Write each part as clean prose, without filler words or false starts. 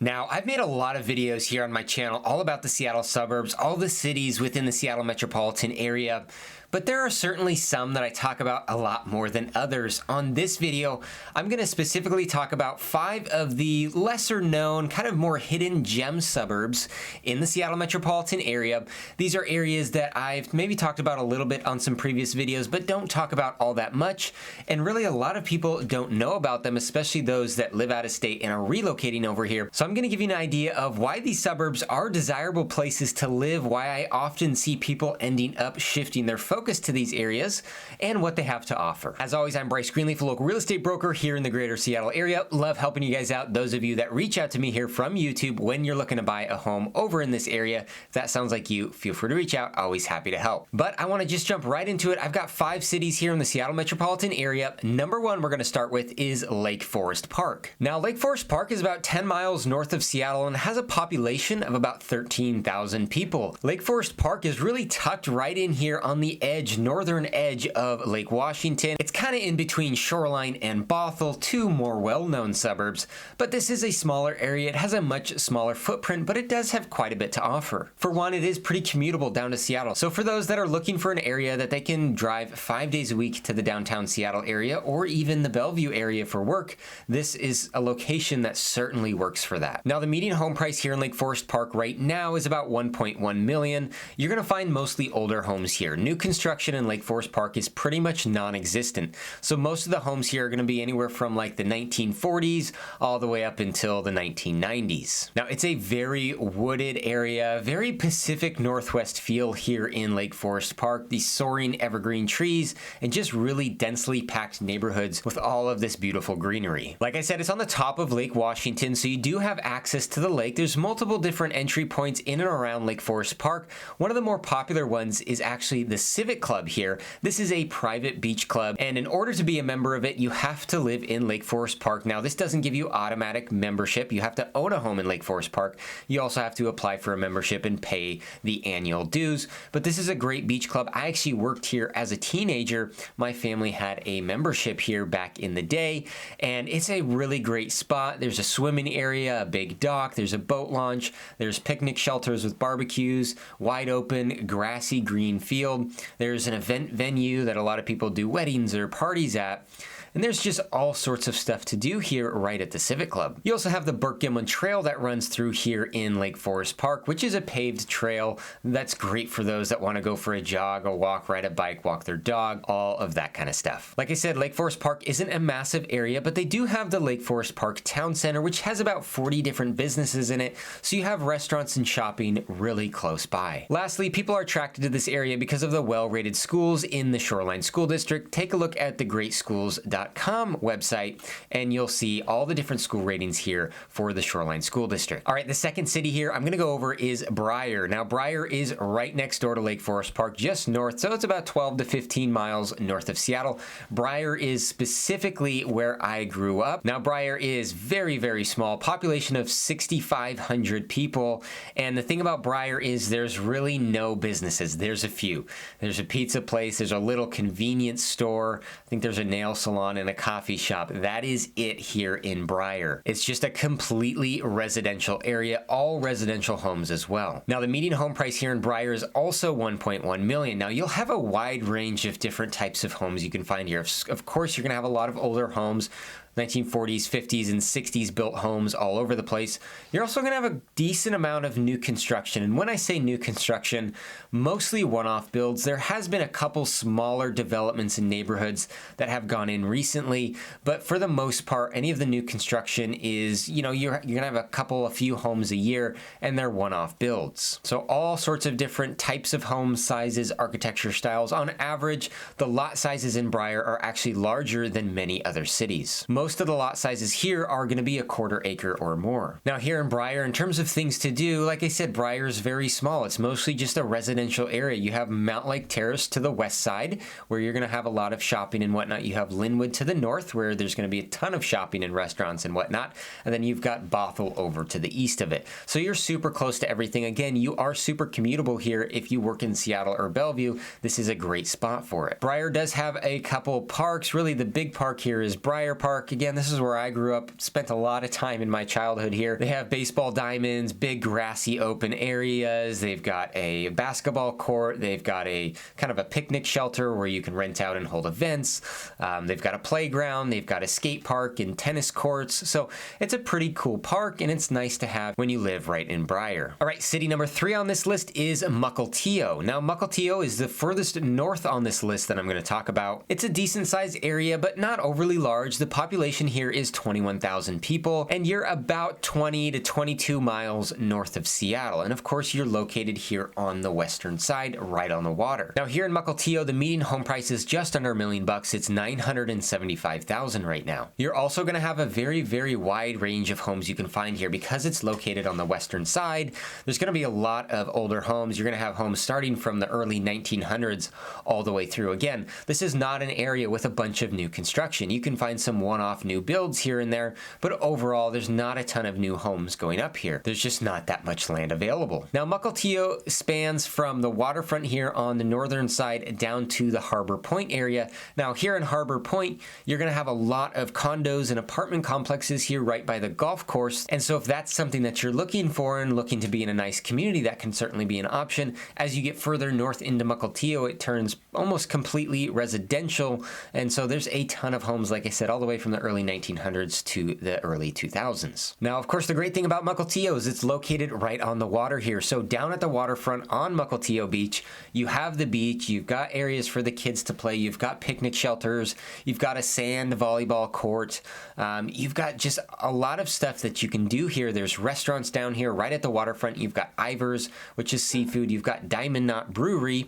Now, I've made a lot of videos here on my channel all about the Seattle suburbs, all the cities within the Seattle metropolitan area, but there are certainly some that I talk about a lot more than others. On this video, I'm going to specifically talk about 5 of the lesser known, kind of more hidden gem suburbs in the Seattle metropolitan area. These are areas that I've maybe talked about a little bit on some previous videos, but don't talk about all that much. And really a lot of people don't know about them, especially those that live out of state and are relocating over here. So I'm going to give you an idea of why these suburbs are desirable places to live, why I often see people ending up shifting their focus to these areas, and what they have to offer. As always, I'm Bryce Greenleaf, a local real estate broker here in the greater Seattle area. Love helping you guys out, those of you that reach out to me here from YouTube when you're looking to buy a home over in this area. If that sounds like you, feel free to reach out. Always happy to help. But I want to just jump right into it. I've got 5 cities here in the Seattle metropolitan area. Number 1 we're going to start with is Lake Forest Park. Now, Lake Forest Park is about 10 miles north of Seattle and has a population of about 13,000 people. Lake Forest Park is really tucked right in here on the northern edge of Lake Washington. It's kind of in between Shoreline and Bothell, 2 more well-known suburbs, but this is a smaller area. It has a much smaller footprint, but it does have quite a bit to offer. For one, it is pretty commutable down to Seattle. So for those that are looking for an area that they can drive 5 days a week to the downtown Seattle area or even the Bellevue area for work, this is a location that certainly works for that. Now, the median home price here in Lake Forest Park right now is about $1.1 million. You're going to find mostly older homes here. New construction in Lake Forest Park is pretty much non-existent. So most of the homes here are going to be anywhere from like the 1940s all the way up until the 1990s. Now, it's a very wooded area, very Pacific Northwest feel here in Lake Forest Park. These soaring evergreen trees and just really densely packed neighborhoods with all of this beautiful greenery. Like I said, it's on the top of Lake Washington, so you do have access to the lake. There's multiple different entry points in and around Lake Forest Park. One of the more popular ones is actually the Civic Club here. This is a private beach club, and in order to be a member of it, you have to live in Lake Forest Park. Now, this doesn't give you automatic membership. You have to own a home in Lake Forest Park. You also have to apply for a membership and pay the annual dues, but this is a great beach club. I actually worked here as a teenager. My family had a membership here back in the day, and it's a really great spot. There's a swimming area, a big dock, there's a boat launch, there's picnic shelters with barbecues, wide open, grassy green field. There's an event venue that a lot of people do weddings or parties at. And there's just all sorts of stuff to do here right at the Civic Club. You also have the Burke-Gimlin Trail that runs through here in Lake Forest Park, which is a paved trail that's great for those that want to go for a jog, a walk, ride a bike, walk their dog, all of that kind of stuff. Like I said, Lake Forest Park isn't a massive area, but they do have the Lake Forest Park Town Center, which has about 40 different businesses in it, so you have restaurants and shopping really close by. Lastly, people are attracted to this area because of the well-rated schools in the Shoreline School District. Take a look at thegreatschools.com website and you'll see all the different school ratings here for the Shoreline School District. All right, the second city here I'm going to go over is Brier. Now, Brier is right next door to Lake Forest Park, just north, so it's about 12 to 15 miles north of Seattle. Brier is specifically where I grew up. Now, Brier is very, very small, population of 6,500 people, and the thing about Brier is there's really no businesses. There's a few. There's a pizza place, there's a little convenience store, I think there's a nail salon and a coffee shop. That is it here in Brier. It's just a completely residential area, all residential homes as well. Now, the median home price here in Brier is also $1.1 million. Now, you'll have a wide range of different types of homes you can find here. Of course, you're going to have a lot of older homes, 1940s, 50s, and 60s built homes all over the place. You're also going to have a decent amount of new construction. And when I say new construction, mostly one-off builds. There has been a couple smaller developments in neighborhoods that have gone in recently, but for the most part, any of the new construction is, you're going to have a few homes a year, and they're one-off builds. So all sorts of different types of home sizes, architecture styles. On average, the lot sizes in Brier are actually larger than many other cities. Most of the lot sizes here are going to be a quarter acre or more. Now, here in Brier, in terms of things to do, like I said, Brier is very small. It's mostly just a residential area. You have Mount Lake Terrace to the west side, where you're going to have a lot of shopping and whatnot. You have Linwood to the north, where there's going to be a ton of shopping and restaurants and whatnot. And then you've got Bothell over to the east of it. So you're super close to everything. Again, you are super commutable here. If you work in Seattle or Bellevue, this is a great spot for it. Brier does have a couple parks. Really, the big park here is Brier Park. again, this is where I grew up, spent a lot of time in my childhood here. They have baseball diamonds, big grassy open areas. They've got a basketball court. They've got a kind of a picnic shelter where you can rent out and hold events. They've got a playground. They've got a skate park and tennis courts. So it's a pretty cool park, and it's nice to have when you live right in Brier. All right, city number 3 on this list is Mukilteo. Now, Mukilteo is the furthest north on this list that I'm going to talk about. It's a decent sized area, but not overly large. The population here is 21,000 people, and you're about 20 to 22 miles north of Seattle. And of course, you're located here on the western side, right on the water. Now, here in Mukilteo, the median home price is just under $1 million. It's $975,000 right now. You're also going to have a very, very wide range of homes you can find here because it's located on the western side. There's going to be a lot of older homes. You're going to have homes starting from the early 1900s all the way through. Again, this is not an area with a bunch of new construction. You can find some one-off new builds here and there, but overall, there's not a ton of new homes going up here. There's just not that much land available. Now, Mukilteo spans from the waterfront here on the northern side down to the Harbor Point area. Now, here in Harbor Point, you're going to have a lot of condos and apartment complexes here right by the golf course. And so if that's something that you're looking for and looking to be in a nice community, that can certainly be an option. As you get further north into Mukilteo, it turns almost completely residential. And so there's a ton of homes, like I said, all the way from the early 1900s to the early 2000s. Now, of course, the great thing about Mukilteo is it's located right on the water here. So down at the waterfront on Mukilteo Beach, you have the beach, you've got areas for the kids to play, you've got picnic shelters, you've got a sand volleyball court, you've got just a lot of stuff that you can do here. There's restaurants down here right at the waterfront. You've got Ivar's, which is seafood. You've got Diamond Knot Brewery,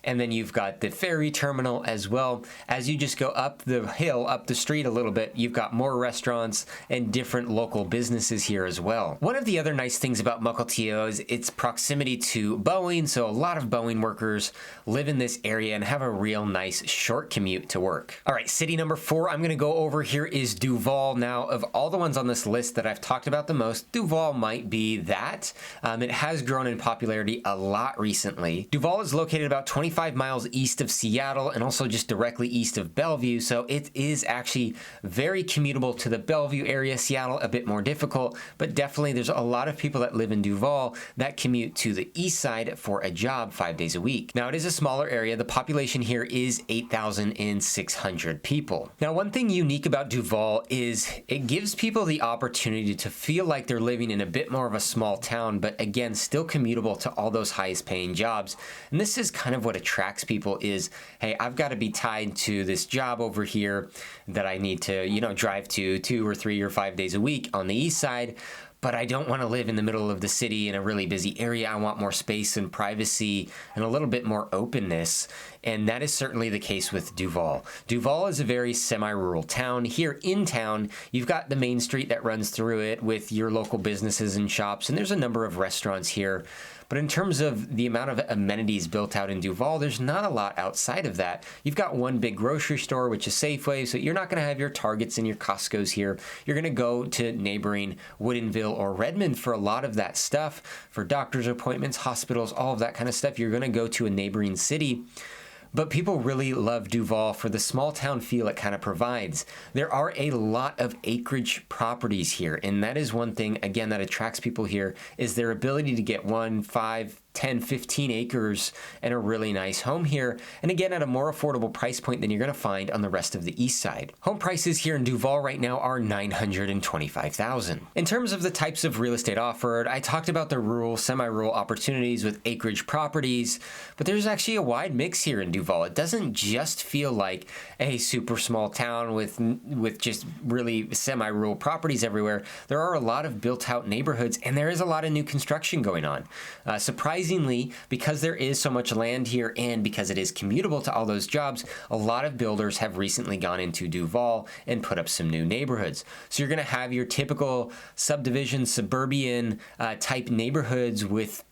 and then you've got the ferry terminal as well. As you just go up the hill, up the street a little bit, you've got more restaurants and different local businesses here as well. One of the other nice things about Mukilteo is its proximity to Boeing, so a lot of Boeing workers live in this area and have a real nice short commute to work. All right, city number 4 I'm going to go over here is Duvall. Now, of all the ones on this list that I've talked about the most, Duvall might be that. It has grown in popularity a lot recently. Duvall is located about 25 miles east of Seattle and also just directly east of Bellevue, so it is actually very commutable to the Bellevue area. Seattle a bit more difficult, but definitely there's a lot of people that live in Duvall that commute to the east side for a job 5 days a week. Now, it is a smaller area. The population here is 8,600 people. Now, one thing unique about Duvall is it gives people the opportunity to feel like they're living in a bit more of a small town, but again, still commutable to all those highest paying jobs. And this is kind of what attracts people is, hey, I've got to be tied to this job over here that I need to, drive to 2 or 3 or 5 days a week on the east side. But I don't want to live in the middle of the city in a really busy area. I want more space and privacy and a little bit more openness. And that is certainly the case with Duvall. Duvall is a very semi-rural town. Here in town, you've got the main street that runs through it with your local businesses and shops. And there's a number of restaurants here. But in terms of the amount of amenities built out in Duvall, there's not a lot outside of that. You've got one big grocery store, which is Safeway, so you're not going to have your Targets and your Costcos here. You're going to go to neighboring Woodinville or Redmond for a lot of that stuff. For doctor's appointments, hospitals, all of that kind of stuff, you're going to go to a neighboring city. But people really love Duvall for the small town feel it kind of provides. There are a lot of acreage properties here, and that is one thing, again, that attracts people here is their ability to get 1, 5, 10, 15 acres and a really nice home here. And again, at a more affordable price point than you're going to find on the rest of the east side. Home prices here in Duvall right now are $925,000. In terms of the types of real estate offered, I talked about the rural, semi-rural opportunities with acreage properties, but there's actually a wide mix here in Duvall. It doesn't just feel like a super small town with just really semi-rural properties everywhere. There are a lot of built-out neighborhoods, and there is a lot of new construction going on. Surprisingly, because there is so much land here and because it is commutable to all those jobs, a lot of builders have recently gone into Duvall and put up some new neighborhoods. So you're going to have your typical subdivision, suburban type neighborhoods with,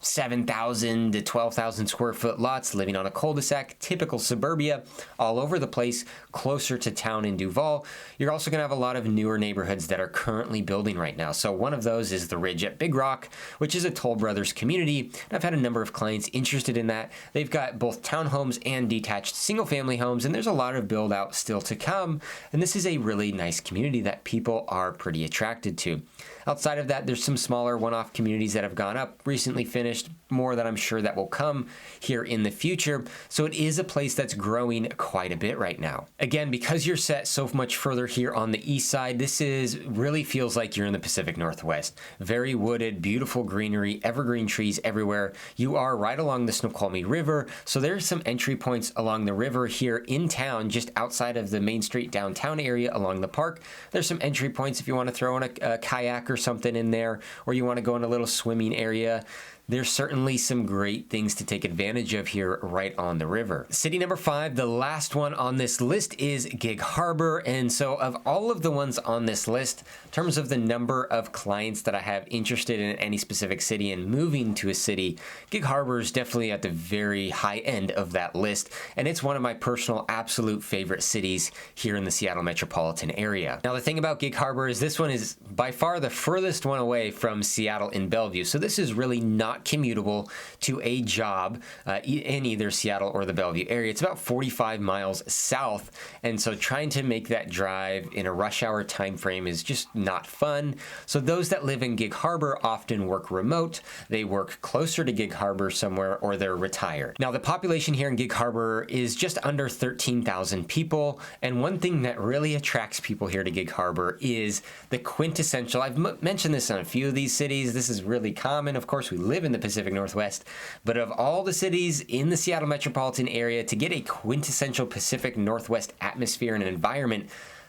7,000 to 12,000 square foot lots living on a cul-de-sac, typical suburbia, all over the place, closer to town in Duvall. You're also going to have a lot of newer neighborhoods that are currently building right now. So one of those is the Ridge at Big Rock, which is a Toll Brothers community. And I've had a number of clients interested in that. They've got both townhomes and detached single-family homes, and there's a lot of build-out still to come. And this is a really nice community that people are pretty attracted to. Outside of that, there's some smaller one-off communities that have gone up, recently finished, more that I'm sure that will come here in the future. So it is a place that's growing quite a bit right now. Again, because you're set so much further here on the east side, this really feels like you're in the Pacific Northwest. Very wooded, beautiful greenery, evergreen trees everywhere. You are right along the Snoqualmie River, so there's some entry points along the river here in town, just outside of the Main Street downtown area along the park. There's some entry points if you want to throw in a kayak or something in there, or you want to go in a little swimming area. There's certainly some great things to take advantage of here right on the river. City number 5, the last one on this list, is Gig Harbor. And so of all of the ones on this list, in terms of the number of clients that I have interested in any specific city and moving to a city, Gig Harbor is definitely at the very high end of that list. And it's one of my personal absolute favorite cities here in the Seattle metropolitan area. Now, the thing about Gig Harbor is this one is by far the furthest one away from Seattle in Bellevue. So this is really not commutable to a job in either Seattle or the Bellevue area. It's about 45 miles south, and so trying to make that drive in a rush hour time frame is just not fun. So those that live in Gig Harbor often work remote. They work closer to Gig Harbor somewhere, or they're retired. Now, the population here in Gig Harbor is just under 13,000 people, and one thing that really attracts people here to Gig Harbor is the quintessential, I've mentioned this on a few of these cities, this is really common, of course we live in the Pacific Northwest, but of all the cities in the Seattle metropolitan area, to get a quintessential Pacific Northwest atmosphere and environment,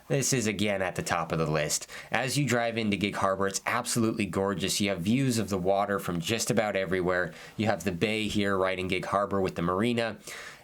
this is again at the top of the list. As you drive into Gig Harbor, it's absolutely gorgeous. You have views of the water from just about everywhere. You have the bay here right in Gig Harbor with the marina.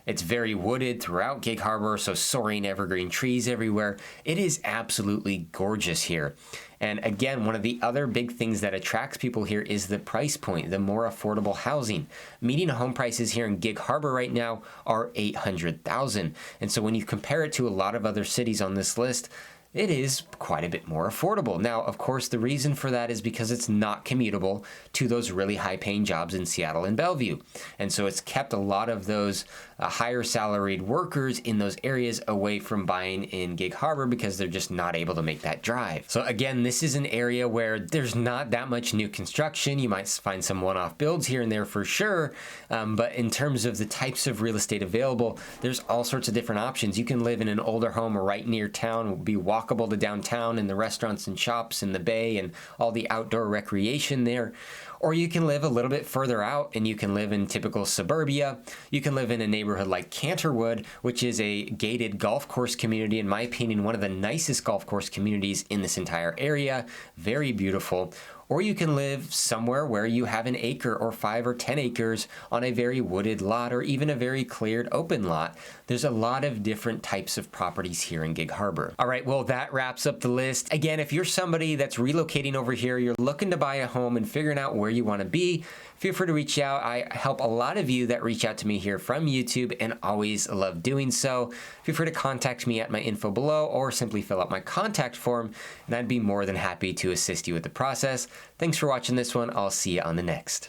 It's very wooded throughout Gig Harbor, so soaring evergreen trees everywhere. It is absolutely gorgeous here. And again, one of the other big things that attracts people here is the price point, the more affordable housing. Median home prices here in Gig Harbor right now are $800,000. And so when you compare it to a lot of other cities on this list, it is quite a bit more affordable. Now, of course, the reason for that is because it's not commutable to those really high-paying jobs in Seattle and Bellevue. And so it's kept a lot of those higher salaried workers in those areas away from buying in Gig Harbor because they're just not able to make that drive. So again, this is an area where there's not that much new construction. You might find some one-off builds here and there for sure, but in terms of the types of real estate available, there's all sorts of different options. You can live in an older home right near town, be walkable to downtown and the restaurants and shops and the bay and all the outdoor recreation there. Or you can live a little bit further out and you can live in typical suburbia. You can live in a neighborhood like Canterwood, which is a gated golf course community. In my opinion, one of the nicest golf course communities in this entire area. Very beautiful. Or you can live somewhere where you have an acre or 5 or 10 acres on a very wooded lot or even a very cleared open lot. There's a lot of different types of properties here in Gig Harbor. All right, well, that wraps up the list. Again, if you're somebody that's relocating over here, you're looking to buy a home and figuring out where you want to be, feel free to reach out. I help a lot of you that reach out to me here from YouTube and always love doing so. Feel free to contact me at my info below or simply fill out my contact form and I'd be more than happy to assist you with the process. Thanks for watching this one. I'll see you on the next.